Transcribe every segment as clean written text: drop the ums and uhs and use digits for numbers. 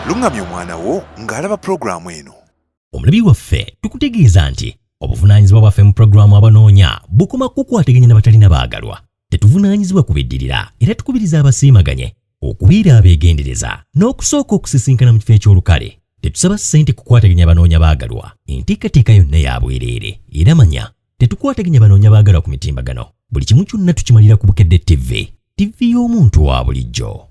Lungamya omwana wo ng'alaba pulogulaamu eno. Omulabi waffe tukutegeeza nti obuvunaanyizibwa bwaffe mu pulogulaamu abanoonya bukoma kukwataganya n'abatalina baagalwa. Tetuvunaanyizibwa kubiddirira era tukubiriza abasiimaganye okubeera abeegendereza n'okusooka okusisinkana mu kifo eky'olukale. Tetusaba ssente kukwataganya abanoonya baagalwa. Enteekateeka yonna ya bwereere era manya tetukwataganya banoonya baagalwa ku mitimbagano. Buli kimu kyonna tukimalira ku Bukedde TV y'omuntu wa bulijjo.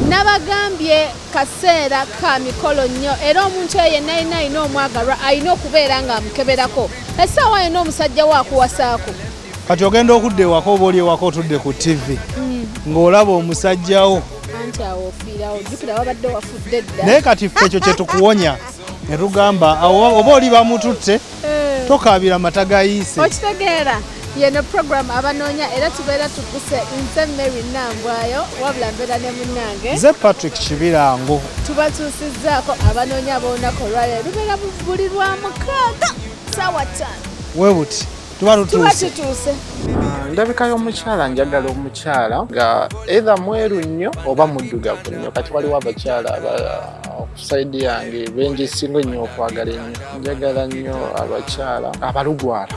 Nabagambye kaseera ka mikolo nnyo era omuntu yenna alina omwagalwa alina okubeera nga amukeberako. Essaawa yonna omusajja we akuwasaako. Kati ogenda okudda ewaka oba oli ewaka otudde ku TV ng'olaba omusajja wo. Anti awo ofiirawo jjukira wabadde wafudde dda. Naye kati ffe ekyo kye tukuwonya ne tugamba oba oli bamututte tokaabira mata gayiise. Okitegeera yeno program abanoonya era tubeera tukuse nze Mary Nambwayo wabula mbeera ne munnange nze Patrick Kibirango. Tubatuusizzaako abanoonya ab'olunaku olwaleero lubeera buli lwa 6 ssaawa 5. We buti tuba tutuuse. Ndabika y'omukyala njagala omukyala nga either mweru nnyo oba muddugavu nnyo. Kati waliwo abakyala okusaidi yange bengi singa nnyo okwagala ennyo. Njagala nnyo abakyala abalugwala.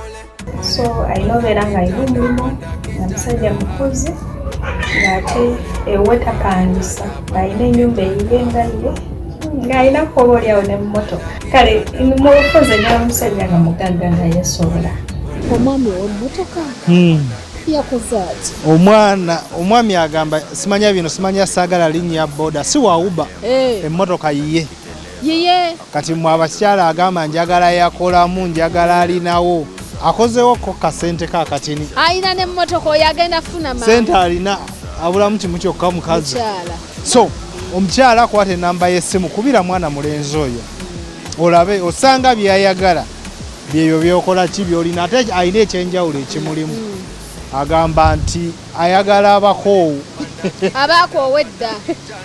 So alina obeera ng'alina omulimu nga musajja mukozi ng'ate ewetapangisa ng'alina ennyumba eyibe nga ye ng'alina kuba oliawo n'emmotoka. Kale mu bufuzi n'omusajja nga mugagga nga yeesobola. Omwami ow'emmotoka yakoze ati omwami agamba simanya bino, simanya saagala linnya boda si wa Uber emmotoka yiye. Kati mu abakyala agamba njagala yakolamu njagala alinawo akozewo ko kasente ka katini. Alina n'emmotoka oyo agenda funa maama. Sente alina abulamu kimu kyokka mukazi. So omukyala akwata enamba y'essimu kubira mwana mulenzi oyo olabe osanga byayagala byebyo byokola ki byolina ate alina ekyenjawulo ekimulimu. Agamba nti ayagala abakoowu. Abakoowe dda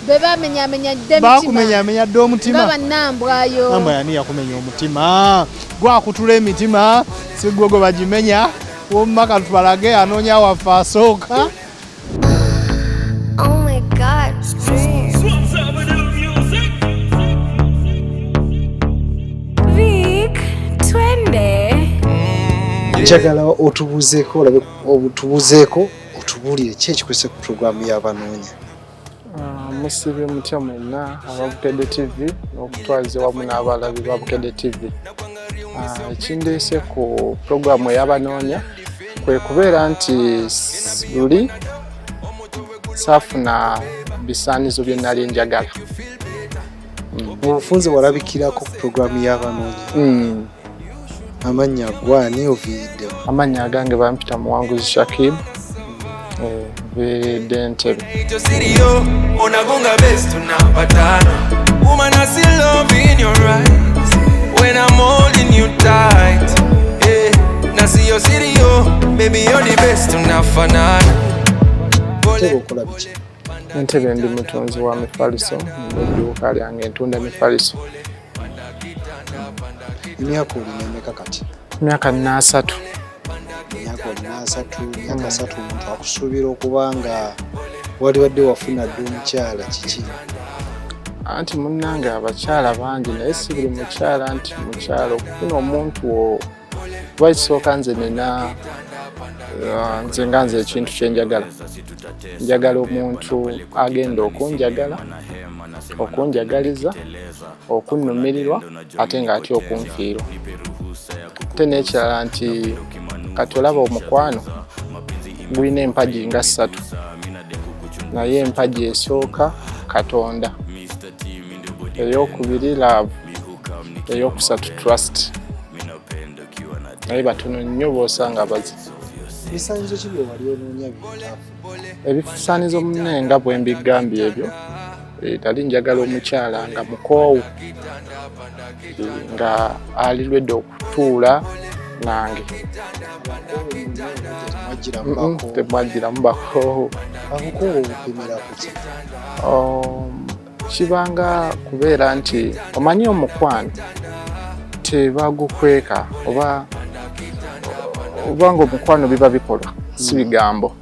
be bamenyamenya dde mitima. Bakumenyamenya dde omutima. Baba Nambwayo. Namba yani yakumenya omutima. Gwakutula emitima si gwe bagimenya. Womaka tubalage anoonya waffe asooka. Oh my God. Vic, twende. Njagala otubuzeeko olabe obutubuzeeko otubulire ki ekikwese ku pulogulaamu y'abanoonya. Musibye mutya mwenna aba Bukedde TV n'okutwaza wamu n'abalabi ba Bukedde TV. Ekindeese ku pulogulaamu y'abanoonya kwe kubeera nti luli saafuna bisaanizo bye nali njagala. Obufunze walabikirako ku pulogulaamu y'abanoonya. Amannya gwani oviidde? Amannya agange bampita Muwanguzi Shakib. Viidde Entebbe. Onagonga best tunapatana. Woman, I see love in your eyes when I'm holding you tight. Na see your stereo, baby you're the best tunafanana. Entebbe okola biki? Entebbe ndi mutunzi wa mifaliso, edduuka lyange ntunda mifaliso. Emyaka olina emeka kati? Myaka 3. Emyaka olina 3, myaka 3 omuntu akusuubira okuba nga waliwadde wafuna dde omukyala kiki? Anti munnange abakyala bangi naye si buli mukyala nti mukyala okufuna omuntu wakisooka nze nina nze nga nze ekintu kyenjagala. Njagala omuntu agenda okunjagala, okunjagaliza, okunnumirirwa ate ng'atya okunfiirwa. Ate n'ekirala nti kati olaba omukwano gulina empagi nga 3 naye empagi esooka Katonda, ey'okubiri love, ey'okusatu trust. Naye batono nnyo b'osanga bazi. Bisaanizo ki bye wali onoonya byetaafu? Ebisaanizo munne nga bwe mbigambye ebyo tali njagala omukyala nga mukoowu nga alilwedde okutuula nange temwagira mubakoowu abakoowu obupimira kuki kibanga kubeera nti omanyi omukwano tebagukweka oba nga omukwano biba bikolwa si bigambo.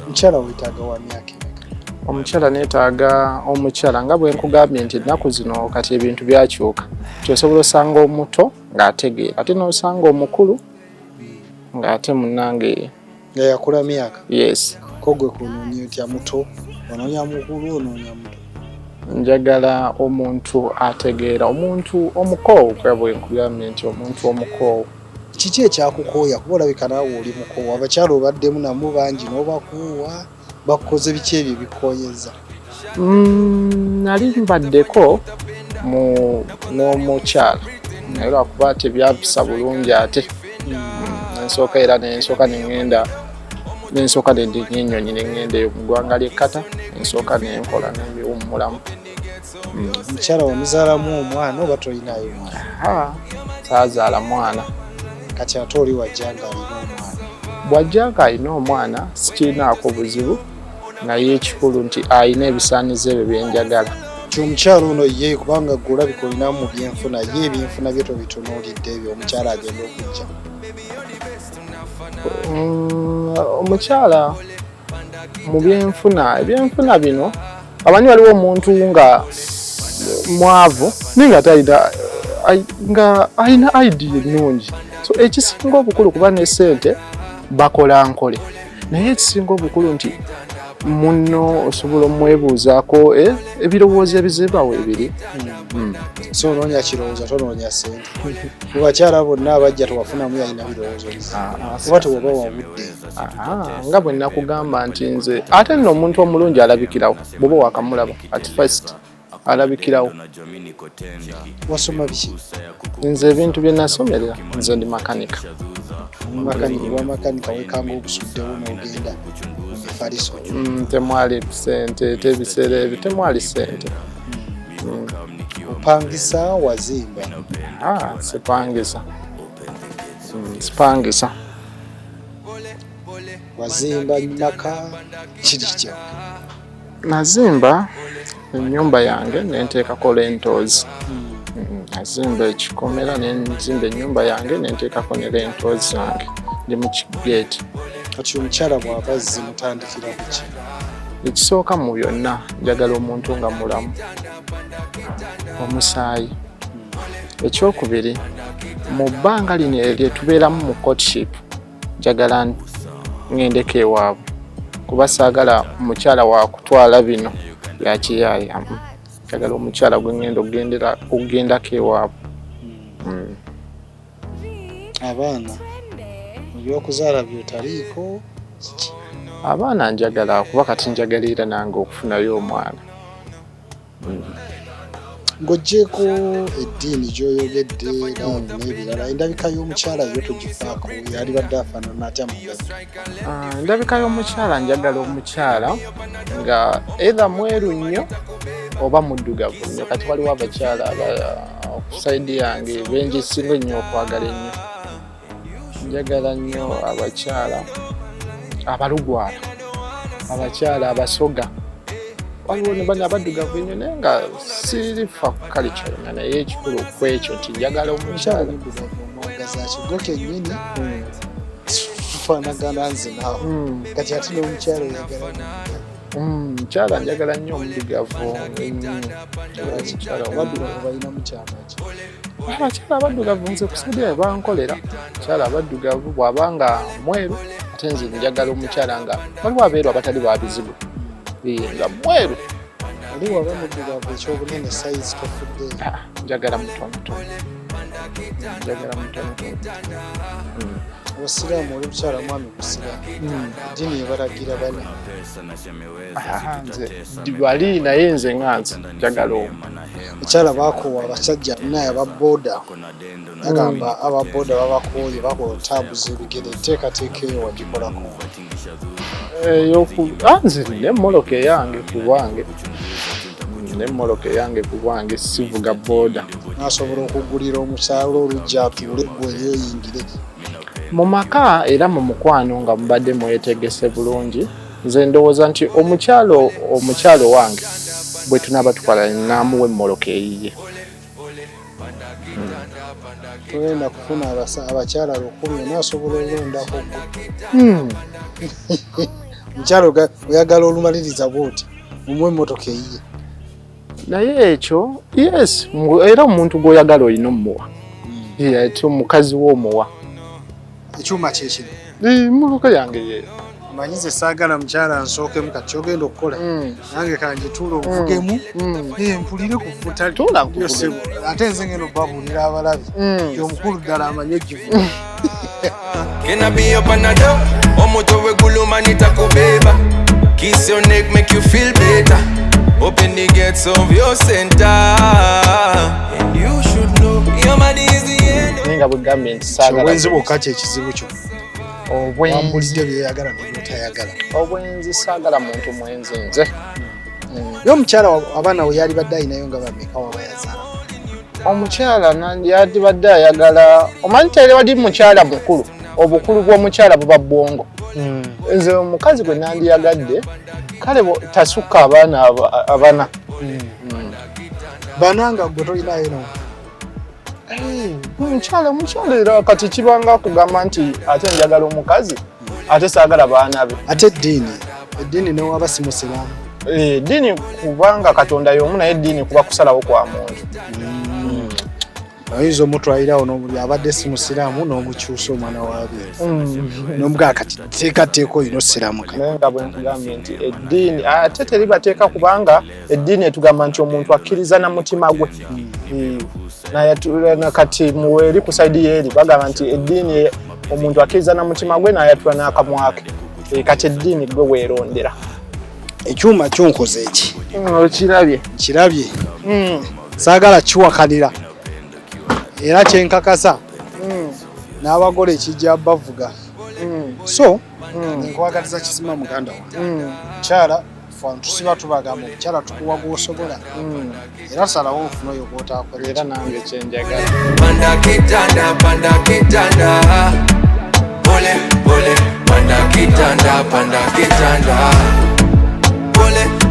Omukyala weetaaga wa myaka emeka? Omukyala neetaaga omukyala nga bwe nkugambye nti ennaku zino kati ebintu byakyuka. Osobola osanga omuto ng'ategeera ate n'osanga omukulu ng'ate munnange nga yakula myaka. Yes. Ko gwe kunoonya otya muto onoonya mukulu onoonya muto? Njagala omuntu ategeera, omuntu omukoowu bwe nkugambye nti omuntu omukoowu. Kiki ekyakukooya kuba olabika naawe oli mukoowu? Abakyala obaddemu namu bangi n'obakoowa bakukoze biki ebyo ebikukooyeza? Nali mbaddeko n'omukyala naye lwakuba tebyapisa bulungi ate nsooka era nensooka nedda ennyonyi neŋŋenda eyo mu ggwanga ly'ekkata ensooka nenkola nebiwummulamu. Omukyala wamuzaalamu omwana oba tolinayo mwana? Saazaala mwana. Kati ate oli wajja nga alina omwana? Bw'ajja nga alina omwana sikirinaako buzibu naye ekikulu nti alina ebisaanizo ebyo byenjagala. Omukyala ono ye kubanga gwe olabika olinamu mu byenfuna ye ebyenfuna bye tobitunuulidde ebyo omukyala agenda okujja? Omukyala mu ebyenfuna bino amanyi waliwo omuntu nga mwavu naye nga alina idea ennungi. So ekisinga obukulu kuba ne ssente bakola nkole naye ekisinga obukulu nti munno osobola omwebuuzaako ebirowoozo ebizibawo ebiri. So onoonya kirowoozo tonoonya ssente? Mu bakyala bonna abajja tewafunamu yalina birowoozo oba tewoba wabudde? Nga bwe nakugamba nti nze ate nno omuntu omulungi alabikirawo bw'oba wakamulaba at first alabikirawo. Wasoma biki? Nze ebintu bye nasomerera nze ndi makanika. Makanika wekanga obusuddewo n'ogenda mu mifaliso? Temwali ssente tebiseera ebyo temwali ssente. Opangisa wazimba? Sipangisa. Wazimba maka kiri kya? Nazimba ennyumba yange nenteekako rentals. Nazimba ekikomera nenzimba ennyumba yange nenteekako ne rentals zange ndi mu Kigeeti. Kati omukyala bw'aba azze mutandikira ku ki? Ekisooka mu byonna njagala omuntu nga mulamu omusaayi. Ekyokubiri mu bbanga lino lyetubeeramu mu courtship njagala ngendeko ewaabwe kuba saagala omukyala wakutwala bino byakiyaaya. Njagala omukyala gwe ngenda okugendako ewaabwe. Abaana ebyokuzaala byotaliiko? Abaana njagala kuba kati njagalira nange okufunayo omwana. Ng'oggyeko eddiini gy'oyogedde n'ebirala endabika y'omukyala yo togifaako yalibadde afaanana atya mugazi? Endabika y'omukyala njagala omukyala nga either mweru nnyo oba muddugavu nnyo. Kati waliwo abakyala ku sayidi yange bengi singa ennyo okwagala ennyo. Njagala nnyo abakyala abalugwala, abakyala abasoga. Waliwo ne bano abaddugavu ennyo naye nga sirifa ku kalica yonna naye ekikulu ku ekyo nti njagala omukyala omuddugavu omwagaza kigo kennyini tufaanagana nze naawe. Kati ate n'omukyala oyagala mukyala njagala nnyo omuddugavu. abaddugavu balina mukyala ki? Abakyala abaddugavu nze kusaidia bankolera. Abakyala abaddugavu bw'abanga mweru ate nze njagala omukyala nga waliwo abeeru abatali ba bizibu nga mweru. Oli waba muddugavu ekyobunene sayizi tofudde? Njagala mutonotono. Abasiraamu oli mukyala mwami musiraamu eddiini yebalagira bana? Nze bali naye nze nga nze njagala omu. Mukyala baakoowa abasajja naye ababooda agamba ababooda babakooye bakola otambuza ebigere enteekateeka eyo wagikolako? Nze nina emmoloka eyange ku bwange n'emmoloka yange ku bwange sivuga booda. Nasobola okugulira omukyalo olujja atuule gwe yeeyingire. Mu maka era mu mukwano nga mubadde mwetegese bulungi, nze ndowooza nti omukyalo wange bwe tunaaba tukola naamuwa emmoloka eyiye. Tugenda kufuna abakyala 100 nasobola olondako mukyalo oyagala olumaliriza bwoti mumuwe emmotoka eyiye. Naye ekyo yes era omuntu gw'oyagala olina omuwa ate omukazi w'omuwa ekyuma kyekino mmoloka yange ye manyize saagala mukyala nsookemu kati kyogenda okukola nange kanjituula ovugemu mpulire kufuta ate nze ngeno babulira abalabi omukulu ddala amanye egivuga. Can I be your panado? Omoto we guluma nitakubeba. Kiss your neck make you feel better. Open the gates of your center. And you should know your money is the end. Ninga bugambye nti saagala obwenzi bwokka kyekizibu kyo. Obwenzi byeyagala nebyotaayagala. Obwenzi saagala muntu mwenzi nze. Yo omukyala abaana we yali badde ayinayo nga bameka waba yazaala. Omukyala yandibadde ayagala omanyi tere wadi mukyala mukulu obukulu bw'omukyala buba bwongo. Nze omukazi gwe nandiyagadde kale tasukka abaana abana. Bananga gwe tolinayo no. Mukyala era kati kibanga kugamba nti ate njagala omukazi ate saagala baana be. Ate eddiini newaba si musiraamu. Eddiini kubanga Katonda y'omu naye eddiini kuba kusalawo kwa muntu. Oyinza omutwalirawo n'omuli abadde si musiraamu n'omukyusa omwana waabwe n'omugaa kati teekateeka olina osiramuka. Naye nga bwe nkugambye nti eddiini ate teribateeka kubanga eddiini etugamba nti omuntu akkiriza na mutima gwe. Kati muweeri ku sayidi yeeri bagamba nti eddiini omuntu akkiriza na mutima gwe n'ayatula n'akamwa ke. Kati eddiini gwe weerondera. Ekyuma kyonkoze eki kirabye saagala kiwakanira era kyenkakasa n'abagole ekijja bavuga so nkwagaliza kisima muganda wange mukyala tusiba tubagamba omukyala tukuwa gw'osobola era salawo ofuna oyo gw'otaakola era nange kyenjagala. Panda kitanda pole pole panda kitanda pole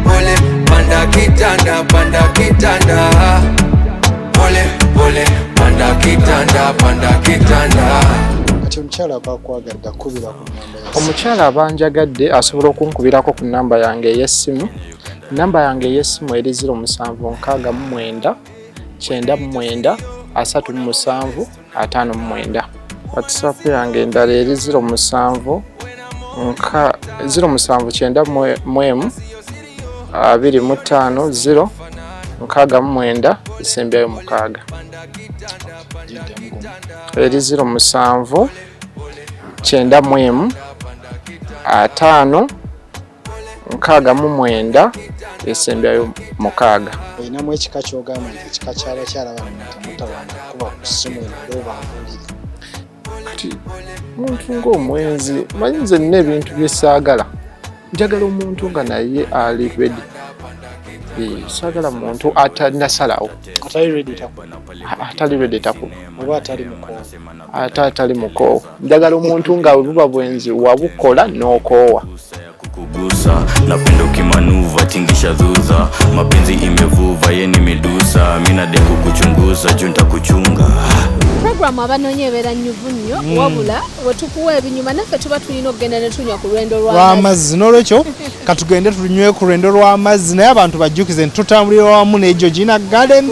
pole panda kitanda pole pole panda kitanda. Kati omukyala bakwagadde akubira ku namba ya omukyala abanjagadde asobola okunkubirako ku namba yange ey'essimu. Namba yange ey'essimu eri 0769 99 37 59. WhatsApp yange endala eri 07 079 25 069 esembyayo 6 eri 07 91 5 69 esembyayo 6. olinamu ekika kyogamba nti ekika ky'abakyala bano mutawana kuba ku ssimu ero bambulire. Kati muntu ng'omwenzi manyi nze nina ebintu bye saagala. Njagala omuntu nga naye ali ready. Saagala muntu atanasalawo. Atali ready taku. Oba atali mukoowa. Atali mukoowa. Njagala omuntu nga buba bwenzi wabukola n'okoowa. Kukugusa napenda ukimanuva tingisha dhuza mapenzi imevuva yeni medusa mina de kukuchunguza junta kuchunga. Programu abanonye ebeera nnyuvu nnyo wabula wetukuwa ebinyuma naffe tuba tulina okugenda ne tunywa ku lwendo lw'amazzi n'olwekyo katugende tunywe ku lwendo lw'amazzi naye abantu bajjukize nti tutambulira wamu ne Georgina Gardens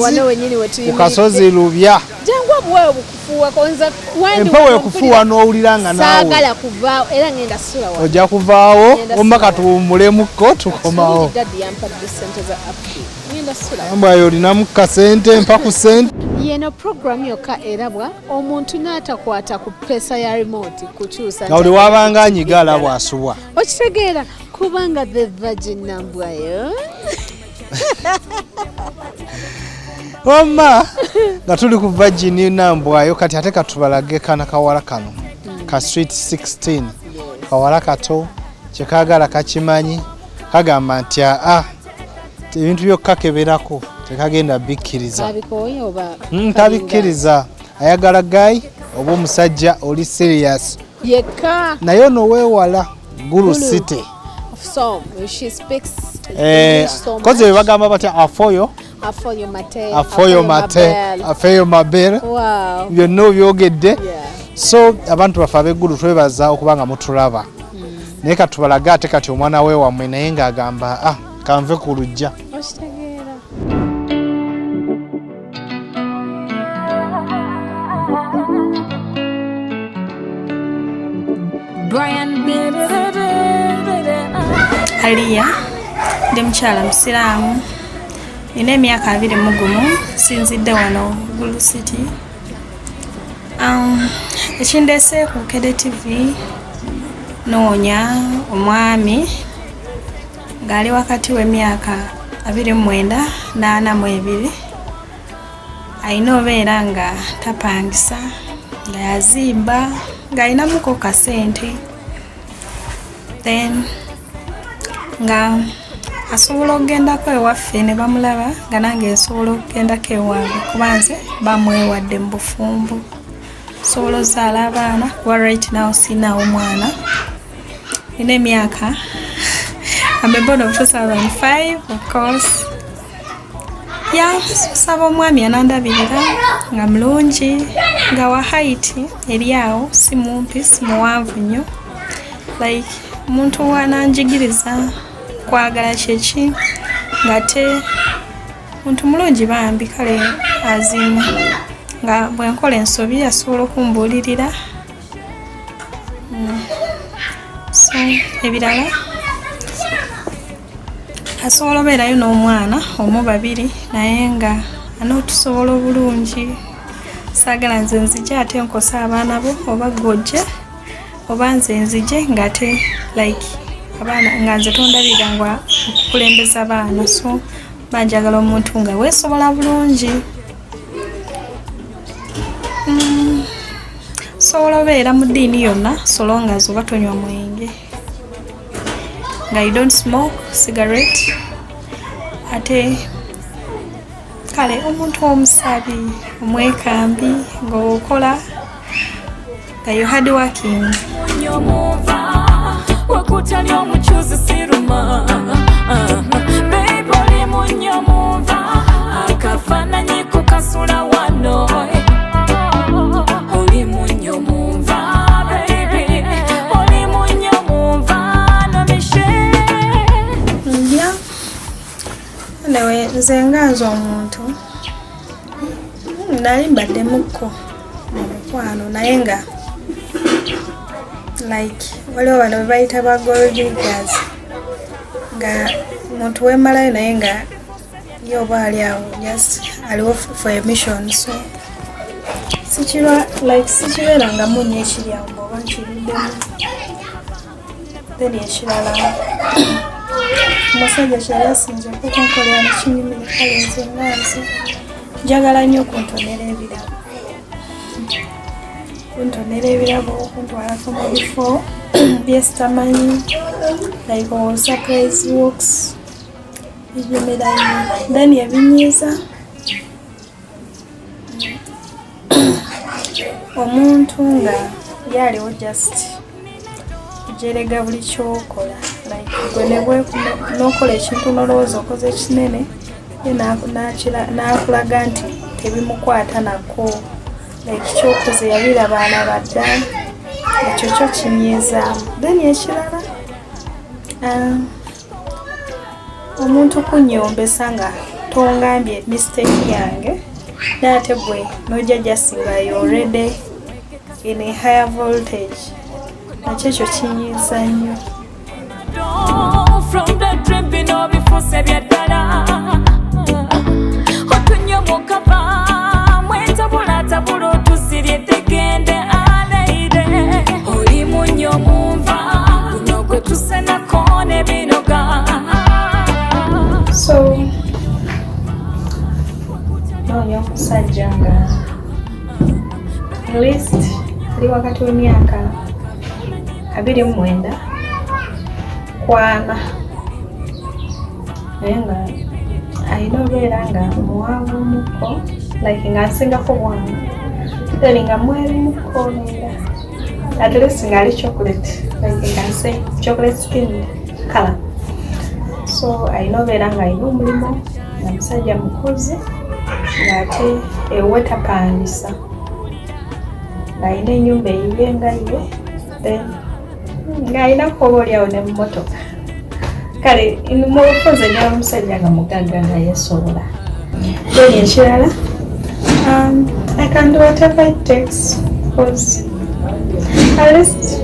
ku kasozi Lubya. Jangu obweyo bukufuuwa konza empewo ekufuuwa n'owulira nga naawe saagala kuvaawo era ngenda sula wa ojja kuvaawo omba katuwummulemu tukomawo. Daddy yampadde ssente za upkeep ngenda sula ambwayo olinamu kasente mpa ku sente. Yeno programu yokka erabwa omuntu n'atakwata ku pesa ya remote kukyusa nga oli wabanga anyiga alabwa asubwa okitegeera kubanga the virgin nambwayo wamma nga tuli ku virgin nambwayo kati ate katubalage kana kawala kano ka street 16 kawala kato kyekagala kakimanyi kagamba nti ebintu byokkakeberako tekagenda bikkiriza abikoye oba tabikkiriza ayagala guy oba omusajja oli serious yekka naye noweewala Gulu City so she speaks English so koze much. bagamba batya afoyo afeyo mabel wow byonna byogedde yeah. So abantu bafe ab'eggulu twebaza okuba nga mutulaba naye katubalaga ate kati omwana we wammwe naye ng'agamba kanve ku lujja okitegeera Aliya ndi mukyala musiraamu nina emyaka 21 sinzidde wano Gulu City. Ekindese ku Kede TV noonya omwami ng'ali wakati w'emyaka 29 n'42 alina obeera nga tapangisa nga yazimba ng'alinamuko kasente then nga asobola okugendako ewaffe ne bamulaba nga nange nsobola okugendako ewaabwe kuba nze bamwewadde mu bufumbo sobola ozaala abaana kuba right now sinaawo mwana nina emyaka I'm born of 2005 of course saba omwami anandabirira nga mulungi nga wa height eri awo si mumpi si muwanvu nnyo like omuntu wananjigiriza kwagala kyeki ngate muntu mulungi bambi kale azimu nga bwenkola ensobi asobola okumbuulirira so ebirala asobola obeerayo n'omwana omu babiri naye nga anootusobola obulungi saagala nze nzije ate nkosa abaana bo oba gojje oba nze nzije ngate like abaana nga nze tondabira nga okukulembeza abaana so banjagala omuntu nga weesobola bulungi sobola obeera mu ddiini yonna so long as oba tonywa mwenge nga you don't smoke cigarette ate kale omuntu omusabi omwekambi ng'okola nga you hard working wakutali omukyuzi siruma beboli munyomuva akafananyi kukasula wano oli munyomuva baby oli munyomuva namishe ndya newe nze nganza omuntu nali mbadde mukko mukwano naye nga like waliwo bano bebayita ba gold diggers nga muntu wemalayo naye nga ye oba ali awo just aliwo for a mission so sikibeera nga munya ekiri awo oba nkiriddemu then ekirala omusajja kyali asinzeko kunkolera nekinyumira kale nze nganze njagala nnyo okuntonera ebirabo kuntonera ebirabo okuntwalako mu bifo byesitamanyi like surprise walks ebyemerayo then ebinyiiza omuntu nga yaliwo just kujerega buli kyokola like gwe nokola ekintu nolowooza okoze kinene nakulaga nti tebimukwata nako like kyokoze yabirabaana badda ekyo kyo kinyiizaamu then ekirala omuntu kunyombesa nga tongambye mistake yange nate gwe nojja jasinga already in a higher voltage nakyo ekyo kinyiiza nnyo from the dripping of before byaddala otunyomokava mwetabulattabula otusirye tegende aleire oli munyomumva guno gwe tusenako nebinoga so noonya omusajja nga at least ali wakati w'emyaka 29 kwana naye nga ayina obeera nga muwanvu muko like nga nsingako bwangu then nga mweru muko nera at least nga ali chocolate like nga nse chocolate skin color so ayina obeera nga ayina omulimu nga musajja mukozi ng'ate eweta pangisa ng'ayina ennyumba eyiye nga ye then ng'ayina kuba oliawo ne mmotoka kale mu bufunze nyala omusajja nga mugagga nga yesobola then ekirala I can do whatever it takes because at least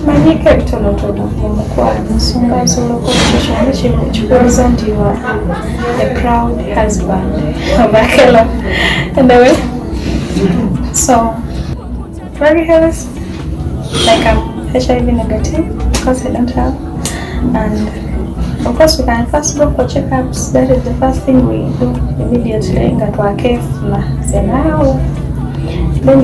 manyika ebitonotono omukwano nsonga nsobola okukyokyo nekintu kikubuuza nti you are a proud husband of Akela anyway so very healthy like I'm HIV negative because I don't have and of course we can first go for checkups. That is the first thing we do immediately nga twakefuna senaawo then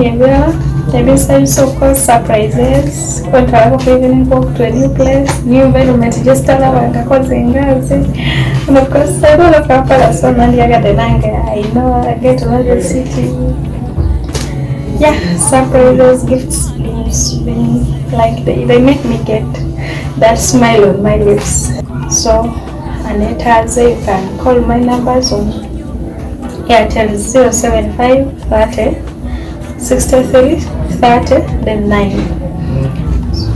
maybe some of course surprises when to even walk to a new place, new environment, just tell her and of course I don't know if I so many I know I get to know the city. Yeah, surprises, gifts being like they make me get that smile on my lips. So Aneta says you can call my numbers on Airtel 075 30 63 30 then 9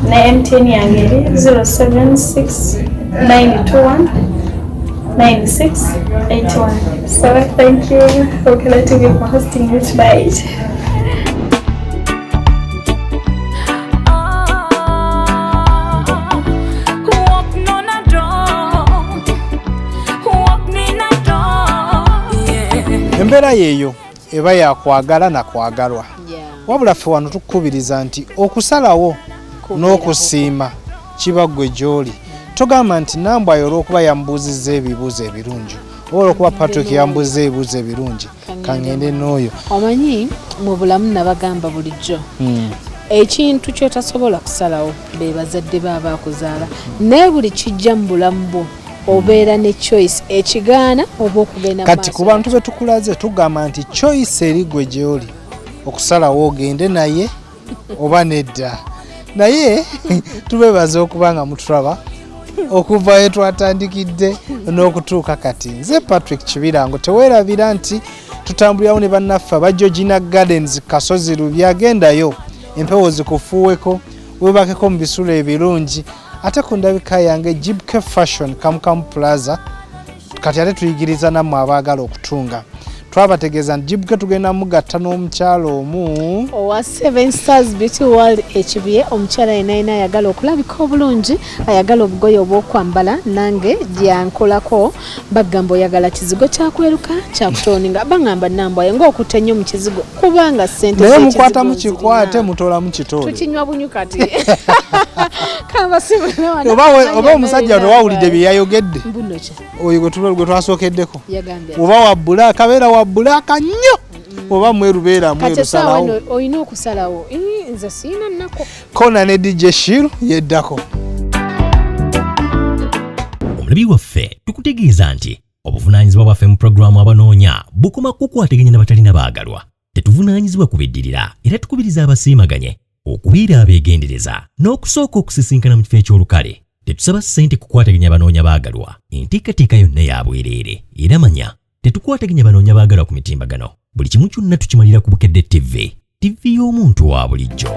na MTN yange 076 921 9681. So thank you for Akela for hosting it. Bye. Embeera yeeyo eba yakwagala na kwagalwa wabula ffe wano tukubiriza nti okusalawo n'okusiima kiba gwe gy'oli togamba nti Nambwa olw'okuba yambuuzizza ebibuuzo ebirungi oba olw'okuba Patrick yambuuzizza ebibuuzo ebirungi kangende n'oyo omanyi mu bulamu nabagamba bulijjo ekintu kyotasobola kusalawo be bazadde baaba akuzaala naye buli kijja mu bulamu bwo obeera ne choice ekigaana oba okugenda kati ku bantu be tukulaze tugamba nti choice eri gwe gy'oli okusalawo ogende naye oba nedda naye tubebaza okuba nga mutulaba okuva twatandikidde n'okutuuka kati nze Patrick Kibirango teweerabira nti tutambulirawo ne bannaffe aba Georgina Gardens Kasozi Lubya agendayo empewo zikufuuweko webakeko mu bisulo ebirungi ate ku ndabika yange Jibke Fashion Kamkam Plaza kati ate tuyigiriza nammwe abaagala okutunga twabategeeza nti Jibke tugenda mugatta n'omukyalo omu owa 7 Stars Beauty World HBA omukyala yenayina ayagala okulabika obulungi ayagala obugoye obw'okwambala nange gyankolako bagamba oyagala kizigo kyakweruka kyakutoninga bangamba Nambwa ng'okutta nnyo mu kizigo kubanga ssente naye mukwata mu kikwate mutola mu kitole tukinywa bunyu kati oba omusajja tewawulidde bye yayogedde oyo gwe twasookeddeko oba wabbula akabeera wabbulaka nnyo oba mweru beera mweru salawo olina okusalawo nze siina nnako kona ne DJ Shiru yeddako omulabi waffe tukutegeeza nti obuvunaanyizibwa bwaffe mu pulogulaamu abanoonya bukoma kukwataganya n'abatalina baagalwa tetuvunaanyizibwa kubiddirira era tukubiriza abasiimaganye okubeera abeegendereza n'okusooka okusisinkana mu kifo eky'olukale tetusaba ssente kukwataganya abanoonya baagalwa enteekateeka yonna ya bwereere era manya tetukwataganya banoonya baagalwa ku mitimbagano buli kimu kyonna tukimalira ku Bukedde TV y'omuntu wa bulijjo.